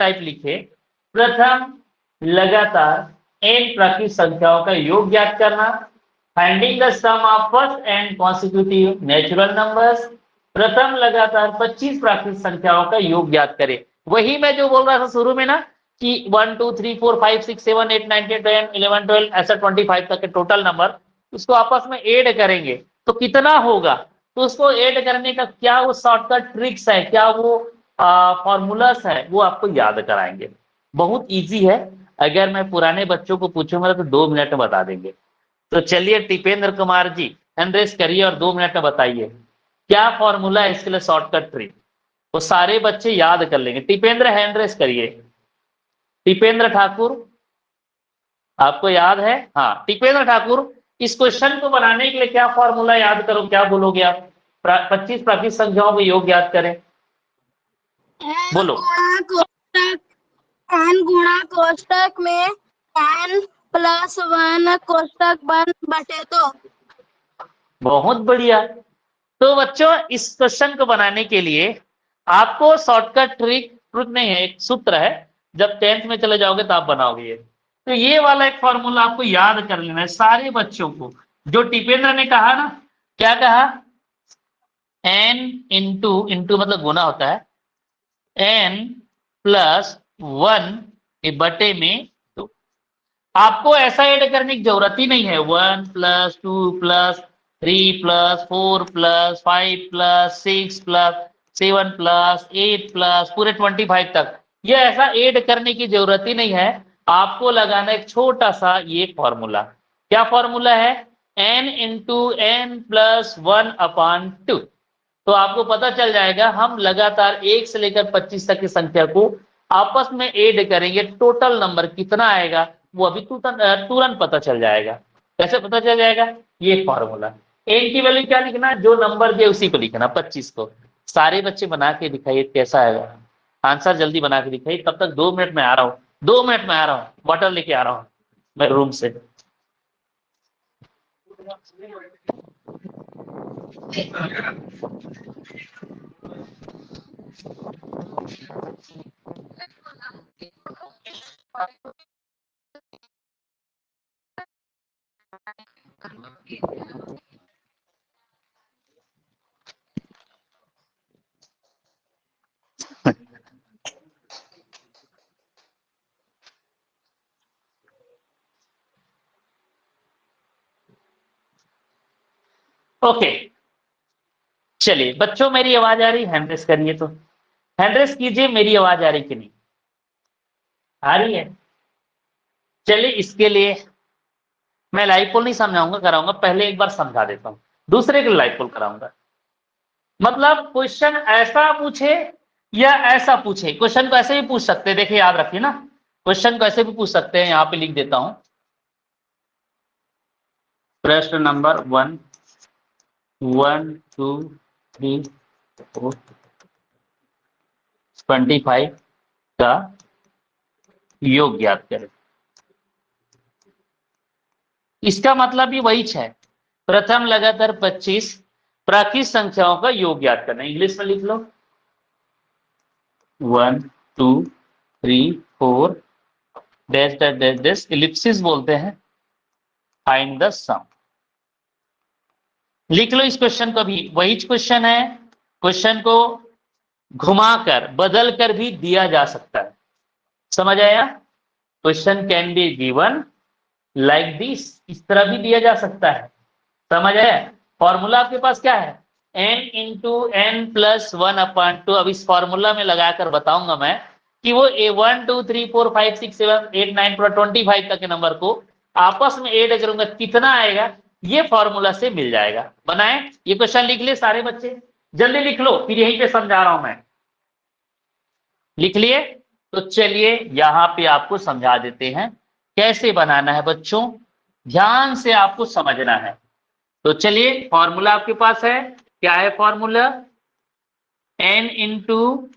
Type लिखे, प्रथम लगातार n प्राकृतिक संख्याओं का योग ज्ञात करना, finding the sum of first n consecutive natural numbers, प्रथम लगातार 25 प्राकृतिक संख्याओं का योग ज्ञात करें। वही मैं जो बोल रहा था शुरू में ना कि 1 2 3 4 5 6 7 8 9 10 11 12 ऐसा 25 तक के टोटल नंबर, उसको आपस में ऐड करेंगे तो कितना होगा, तो उसको ऐड करने का क्या वो शॉर्टकट ट्रिक्स है, क्या वो फॉर्मूलास है, वो आपको याद कराएंगे। बहुत इजी है, अगर मैं पुराने बच्चों को पूछूंगा तो 2 मिनट में बता देंगे। तो चलिए टिपेंद्र कुमार जी हैंड रेस करिए और 2 मिनट में बताइए क्या फॉर्मूला है इसके लिए शॉर्टकट ट्रिक, वो सारे बच्चे याद कर लेंगे। टिपेंद्र हैंड रेस करिए, टिपेंद्र ठाकुर आपको याद है? हाँ टिपेंद्र ठाकुर, इस क्वेश्चन को बनाने के लिए क्या फॉर्मूला याद करो, क्या बोलोगे आप? 25 प्राकृतिक संख्याओं को योग याद करें, बोलो। n गुणा कोष्टक में n प्लस 1 कोष्टक 1/2। बहुत बढ़िया। तो बच्चों इस क्वेश्चन को बनाने के लिए आपको शॉर्टकट ट्रिक नहीं है, एक सूत्र है, जब 10th में चले जाओगे तो आप बनाओगे ये। तो ये वाला एक फॉर्मूला आपको याद कर लेना है सारे बच्चों को। जो टिपेंद्र ने कहा ना, क्या कहा? n इंटू मतलब गुना होता है, n प्लस 1 बटे में 2। आपको ऐसा ऐड करने की जरूरत ही नहीं है, 1 plus 2 plus 3 plus 4 plus 5 plus 6 plus 7 plus 8 plus पूरे 25 तक, ये ऐसा ऐड करने की जरूरत ही नहीं है। आपको लगाना एक छोटा सा ये फॉर्मूला। क्या फॉर्मूला है? n into n plus 1/2। तो आपको पता चल जाएगा, हम लगातार 1 से लेकर 25 तक की संख्या को आपस में ऐड करेंगे, टोटल नंबर कितना आएगा वो अभी तुरंत पता चल जाएगा। कैसे पता चल जाएगा? ये फॉर्मूला। n की वैल्यू क्या लिखना, जो नंबर दिया उसी को लिखना, 25 को। सारे बच्चे बना के दिखाइए कैसा आएगा आंसर, जल्दी बना के दिखाइए। तब तक 2 मिनट में आ रहा हूँ, 2 मिनट में आ रहा हूँ, बॉटल लेके आ रहा हूँ मैं रूम से। ओके चलिए बच्चों, मेरी आवाज आ रही? हैंड रेस करिए, तो हैंड रेस कीजिए, मेरी आवाज आ रही कि नहीं? आ रही है। चलिए इसके लिए मैं लाइव पोल नहीं समझाऊंगा, कराऊंगा, पहले एक बार समझा देता हूं, दूसरे के लाइव पोल कराऊंगा। मतलब क्वेश्चन ऐसा पूछे या ऐसा पूछे, क्वेश्चन को ऐसे भी पूछ सकते हैं, देखिए याद रखिए ना, क्वेश्चन को ऐसे भी पूछ सकते हैं, यहां पे लिख देता हूं, प्रश्न नंबर 1 1 2 3 4 25 का योग ज्ञात करें। इसका मतलब भी वही है, प्रथम लगातार 25 प्राकृतिक संख्याओं का योग ज्ञात करना। इंग्लिश में लिख लो, 1 2 3 4 dash dash dash dash, ellipsis बोलते हैं, फाइंड द सम। लिख लो इस क्वेश्चन को भी, वही क्वेश्चन है, क्वेश्चन को घुमाकर बदल कर भी दिया जा सकता है। समझ आया? Question can be given like this, इस तरह भी दिया जा सकता है। समझ आया? फॉर्मूला आपके पास क्या है? n into n plus 1/2। अब इस फॉर्मूला में लगाकर बताऊंगा मैं कि वो 1 2 3 4 5 6 7 8 9 पूरा 25 तक के नंबर को आपस में ऐड करूंगा, कितना आएगा ये फॉर्मूला से मिल जाएगा। बनाए ये क्वेश्चन, लिख लिए सारे बच्चे, जल्दी लिख लो, फिर यहीं पे समझा रहा हूं मैं। लिख लिए? तो चलिए यहां पे आपको समझा देते हैं कैसे बनाना है बच्चों, ध्यान से आपको समझना है। तो चलिए फॉर्मूला आपके पास है, क्या है फॉर्मूला? n इंटू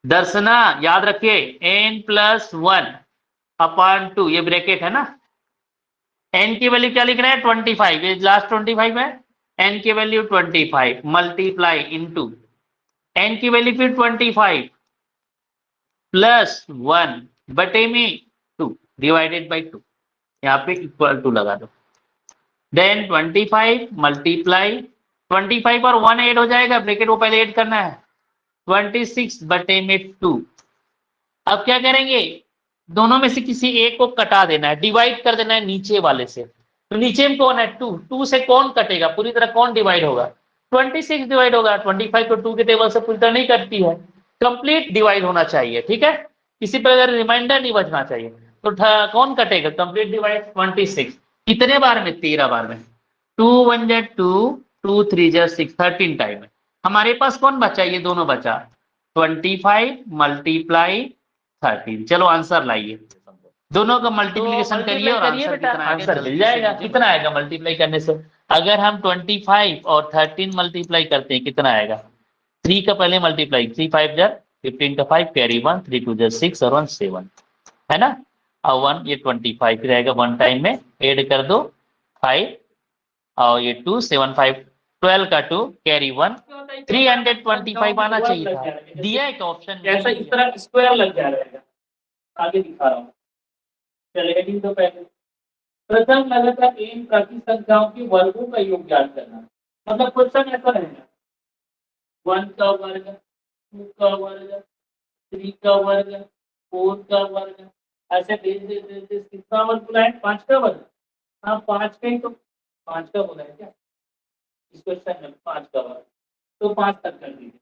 दर्शना, याद रखिए, n प्लस 1/2, ये ब्रैकेट है ना। n की वैल्यू क्या लिख रहे हैं? 25, ये लास्ट 25 है, n की वैल्यू 25 मल्टीप्लाई इंटू n की वैल्यू फिर 25 प्लस 1 बटे में 2 डिवाइडेड बाई 2, यहाँ पे इक्वल टू लगा दो। देन 25 मल्टीप्लाई 25 और 1 ऐड हो जाएगा, ब्रैकेट को पहले ऐड करना है, 26 बटे में 2। अब क्या करेंगे, दोनों में से किसी एक को कटा देना है, डिवाइड कर देना है नीचे वाले से। तो नीचे में कौन है 2, 2 से कौन कटेगा, पूरी तरह कौन डिवाइड होगा, 26 डिवाइड होगा। 25 तो 2 के टेबल से पूरी तरह नहीं कटती है, कंप्लीट डिवाइड होना चाहिए, ठीक है, किसी पर अगर रिमाइंडर नहीं बचना चाहिए। तो कौन कटेगा, कंप्लीट डिवाइड 26 कितने बार में, 13 बार में। 2 1 जा 2, 2 3 जा 6, 13 टाइम में। हमारे पास कौन बचा, ये दोनों बचा, 25 मल्टीप्लाई 13। चलो आंसर लाइए, दोनों का मल्टीप्लिकेशन करिए और आंसर कितना आंसर मिल जाएगा। कितना आएगा मल्टीप्लाई करने से, अगर हम 25 और 13 मल्टीप्लाई करते हैं कितना आएगा, 3 का पहले मल्टीप्लाई, 3 5 जा 15 का 5 कैरी 1, 3 2 जा 6 और 1 7 है ना, और 1 ये 25 रहेगा, 1 टाइम में ऐड कर दो 5 और ये 2 7 5 12 का 2 कैरी 1, 325 आना चाहिए था, दिया एक ऑप्शन ऐसा इस तरह स्क्वायर लग जा रहेगा। आगे दिखा रहा हूँ, चलिए हेडिंग तो पहले प्रथम लगातार n प्राचीन संख्याओं के वर्गों का योग ज्ञात करना। मतलब क्वेश्चन ऐसा रहेगा, 1 का वर्ग, 2 का वर्ग, 3 का वर्ग, 4 का वर्ग, ऐसे कितना वर्ग बोला है, 5 का वर्ग। हाँ 5 का ही तो 5 का बोला है क्या इस क्वेश्चन में, 5 का वर्ग, तो 5 तक कर दीजिए।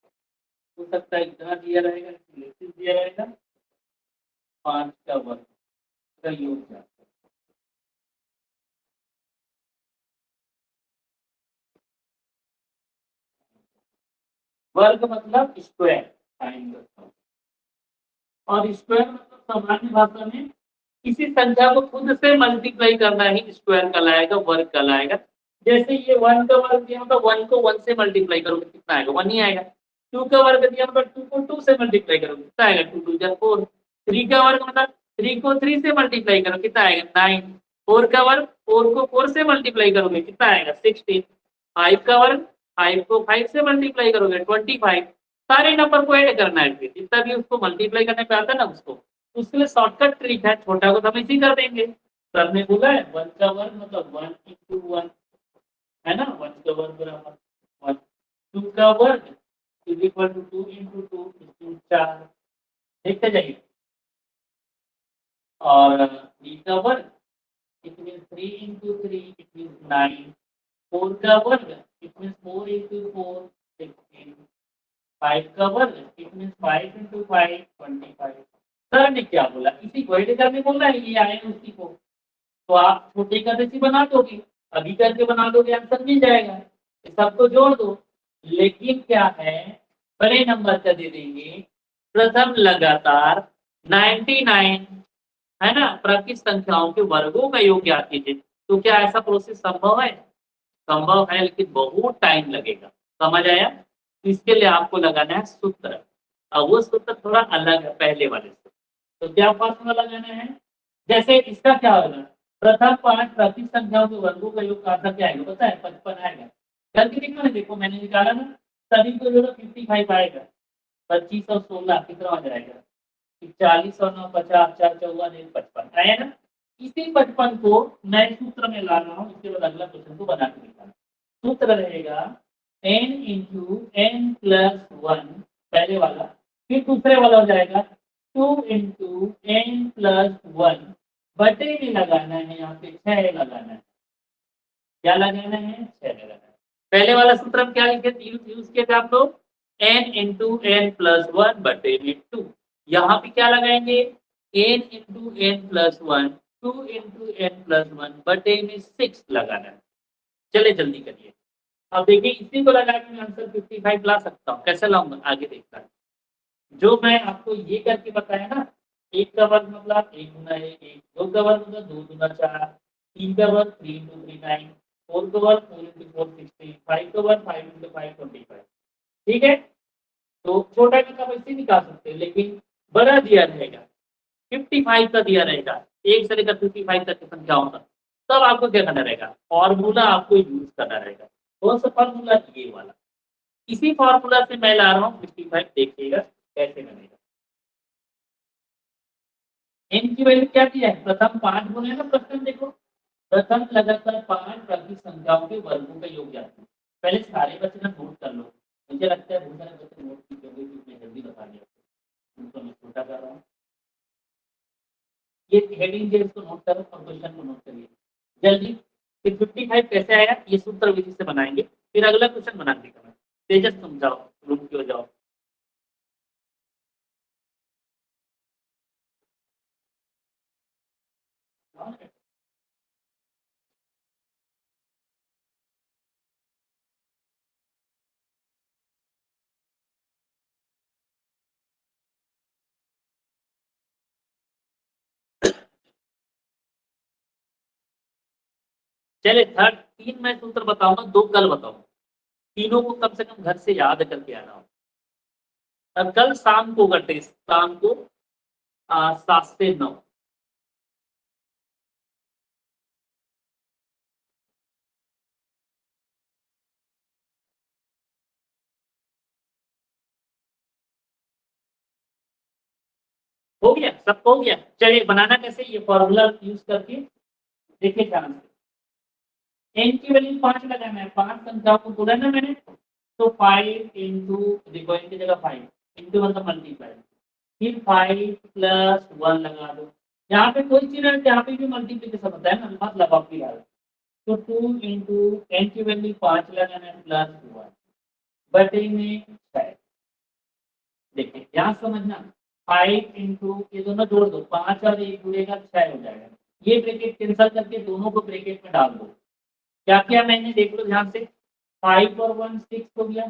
हो सकता है इतना दिया रहेगा, दिया रहेगा 5 का वर्ग का योग ज्ञात। वर्ग मतलब स्क्वायर, और स्क्वायर मतलब सामान्य भाषा में किसी संख्या को खुद से मल्टीप्लाई करना ही स्क्वायर कहलाएगा, वर्ग कहलाएगा। जैसे ये 1 का वर्ग दिया मतलब 1 को 1 से मल्टीप्लाई करोगे कितना आएगा, 1 ही आएगा। 2 का वर्ग दिया मतलब 2 को 2 से मल्टीप्लाई करोगे कितना आएगा, 2 2 जा 4। 3 का वर्ग मतलब 3 को 3 से मल्टीप्लाई करो कितना आएगा, 9। 4 का वर्ग 4 को 4 से मल्टीप्लाई करोगे कितना आएगा, 16। 5 का वर्ग 5 को 5 से मल्टीप्लाई करोगे 25। सारे नंबर को ऐड करना है, जितना भी उसको मल्टीप्लाई करने पे आता है ना उसको, उसके लिए शॉर्टकट ट्रिक है, छोटा को तो हम इसी कर देंगे। सर ने बोला है 1 का वर्ग मतलब 1 into 1 है ना, 1 का वर्ग बराबर 1। 2 का वर्ग इज इक्वल टू 2 into 2 4, देखते जाइए। और 3 का वर्ग it means 3 into 3 it means 9। 4 का वर्ग इट मींस 4 into 4 16। 5 का वर्ग इट मींस 5 into 5 25। सर ने क्या बोला, इसी को ऐड करने बोला है, ये आए उसी को, तो आप छोटे का जैसी बना दोगे, अभी करके बना दोगे, आंसर मिल जाएगा। सबको जोड़ दो, लेकिन क्या है बड़े नंबर का दे देंगे, प्रथम लगातार 99 है ना प्राकृत संख्याओं के वर्गों का योग ज्ञात कीजिए। तो क्या ऐसा प्रोसेस संभव है, संभव है, लेकिन बहुत टाइम लगेगा। समझ आया, इसके लिए आपको लगाना है सूत्र, और वो सूत्र थोड़ा अलग है पहले वाले से। तो क्या फॉर्मूला लगाना है, जैसे इसका क्या होगा, प्रथम 5 प्राकृत संख्याओं के वर्गों का योग का आंसर क्या आएगा पता है, 55 आएगा। गलती दिखा ना, देखो मैंने निकाला ना, सभी को जोड़ो 55 आएगा। 25 और 16 कितना हो जाएगा, 40 और 9 50, 4 14 1 55 आया ना। इसी 55 को मैं सूत्र में ला रहा हूँ, इसके बाद अगला क्वेश्चन को बना के निकालना। सूत्र रहेगा n into n plus 1 पहले वाला, फिर दूसरे वाला हो जाएगा 2 into n plus 1 बटे में लगाना है, यहाँ पे 6 लगाना है। क्या लगाना है, 6 लगाना है। पहले वाला सूत्र में क्या लिखे यूज किए थे आप लोग, n into n plus 1 बटे में 2। यहाँ पे क्या लगाएंगे, n into n plus 1 2 into n plus 1 बटे में 6 लगाना है। चले जल्दी करिए। अब देखिए इसी को लगा के मैं आंसर 55 ला सकता हूँ, कैसे लाऊंगा आगे देखता है। जो मैं आपको ये करके बताया ना, 1 का वर्ग मतलब 1 गुना 1, 2 का वर्ग मतलब 2 गुना 4, 3 का वर्ग 3 into 3 9, 4 का वर्ग 4 into 4 16, 5 का वर्ग 5 into 5 25। ठीक है, तो छोटा का वैसे निकाल सकते हैं, लेकिन बड़ा दिया रहेगा 55 का दिया रहेगा, 1 से लेकर 55 तक की संख्याओं का, तब आपको क्या करना रहेगा, फॉर्मूला आपको यूज करना रहेगा। कौन सा फॉर्मूला, ये वाला। इसी फॉर्मूला से मैं ला रहा हूँ 55, देखिएगा कैसे बनेगा। n की वैल्यू क्या दी है, प्रथम 5 बोले ना प्रश्न, देखो प्रथम लगातार 5 प्राकृतिक संख्याओं के वर्गों का योग ज्ञात करो। पहले सारे बच्चे ना नोट कर लो, मुझे लगता है बहुत सारे बच्चे नोट नहीं करोगे क्योंकि मैं जल्दी बता दिया, उनको मैं छोटा कर रहा हूँ। ये हेडिंग जो इसको नोट करो और क्वेश्चन को नोट करिए जल्दी। फिर 55 कैसे आया ये सूत्र विधि से बनाएंगे, फिर अगला क्वेश्चन बना देगा। तेजस तुम जाओ, रूम की ओर जाओ। चले थर्ड 3 मैं सूत्र बताऊंगा, 2 कल बताऊंगा, तीनों को कम से कम घर से याद करके आना हो। अब कल शाम को करते, शाम को 7 से 9। हो गया, सबको हो गया। चलिए बनाना कैसे, ये फॉर्मूला यूज करके देखिए ध्यान से। n की वैल्यू 5 लगाना है, 5 संख्याओं को तोड़ा ना मैंने, तो 5 इंटू, देखो n की जगह 5 इंटू मतलब मल्टीप्लाई, फिर 5 प्लस 1 लगा दो। यहाँ पे कोई चीज है, यहाँ पे भी मल्टीप्लीकेशन होता है ना, मतलब आपकी बात। तो 2 इंटू n की वैल्यू 5 लगाना है प्लस 1 बटे में 6। देखिए यहाँ समझना, 5 इंटू ये दोनों जोड़ दो, 5 और 1 जुड़ेगा 6 हो जाएगा। ये ब्रैकेट कैंसिल करके दोनों को ब्रैकेट में डाल दो। क्या किया मैंने, देख लो ध्यान से, 5 और 1 6 हो गया।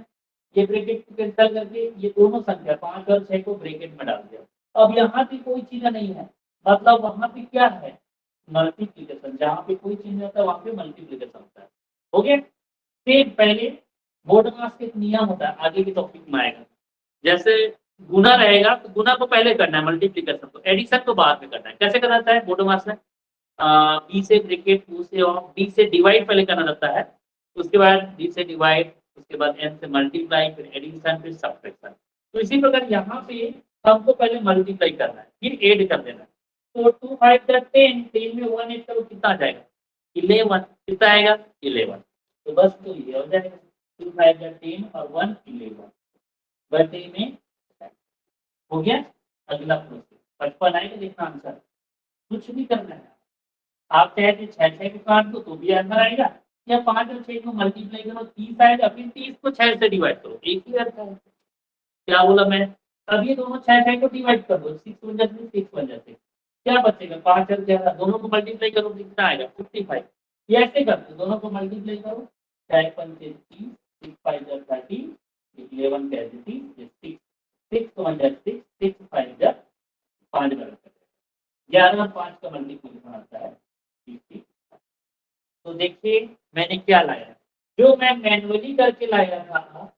ये ब्रैकेट को कैंसिल करके ये दोनों संख्या 5 और 6 को ब्रैकेट में डाल दिया। अब यहाँ पे कोई चीज नहीं है, मतलब वहां पे क्या है, मल्टीप्लीकेशन। जहाँ पे कोई चीज नहीं होता वहां पे मल्टीप्लीकेशन होता है। हो गया। फिर पहले बोर्ड मास का एक नियम होता है, आगे के टॉपिक में आएगा। जैसे गुना रहेगा तो गुना को पहले करना है, मल्टीप्लीकेशन को, एडिशन को बाद में करना है। कैसे करना रहता है बोर्ड मास में, बी से ब्रैकेट, टू से ऑफ, डी से डिवाइड पहले करना रहता है, उसके बाद डी से डिवाइड, उसके बाद एन से मल्टीप्लाई, फिर एडिशन, फिर सब्ट्रैक्शन। तो इसी प्रकार यहाँ पे हमको पहले मल्टीप्लाई करना है, फिर एड कर देना है। तो 2 5 10, 10 में 1 ऐड करो कितना आ जाएगा, 11। कितना आएगा 11। तो बस तो ये हो जाएगा, 2 5 10 और 1 11 बटे में। हो गया। अगला प्रोसेस 55 आएगा, देखना आंसर, कुछ भी करना है। आप चाहे तो 6 6 को काट दो तो भी आंसर आएगा, या 5 और 6 को मल्टीप्लाई करो 30 आएगा, फिर 30 को 6 से डिवाइड करो, एक ही आंसर है। क्या बोला मैं, अब ये दोनों 6 6 को डिवाइड कर दो, 6 बन जाते 6 बन जाते, क्या बचेगा 5 और 11, दोनों को मल्टीप्लाई करो कितना आएगा 55। ये ऐसे करते, दोनों को मल्टीप्लाई करो, 6 पंचे 30, 6 5 30, 11 कैसे 30, 6 1 6, 6 5 5 11 5 का मल्टीप्लिकेशन आता है 50। तो देखिए मैंने क्या लाया, जो मैं मैनुअली करके लाया था,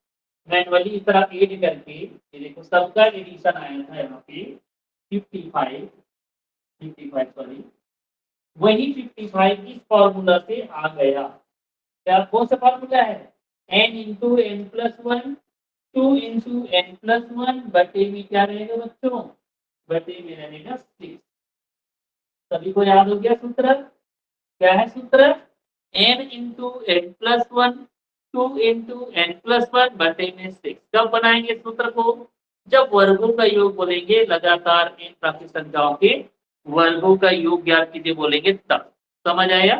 मैनुअली इस तरह एड करके, ये देखो सबका एडिशन आया था यहाँ पे 55 सॉरी, वही 55 इस फॉर्मूला से आ गया। क्या कौन सा फॉर्मूला है, n into n plus 1, 2 into n plus 1 बटे में क्या रहेगा बच्चों, बटे में रहेगा 6। सभी को याद हो गया सूत्र, क्या है सूत्र, n into n plus 1, 2 into n plus 1 बटे में 6। कब बनाएंगे सूत्र को, जब वर्गों का योग बोलेंगे, लगातार इन प्राकृतिक संख्याओं के वर्गों का योग ज्ञात कीजिए बोलेंगे तब। समझ आया।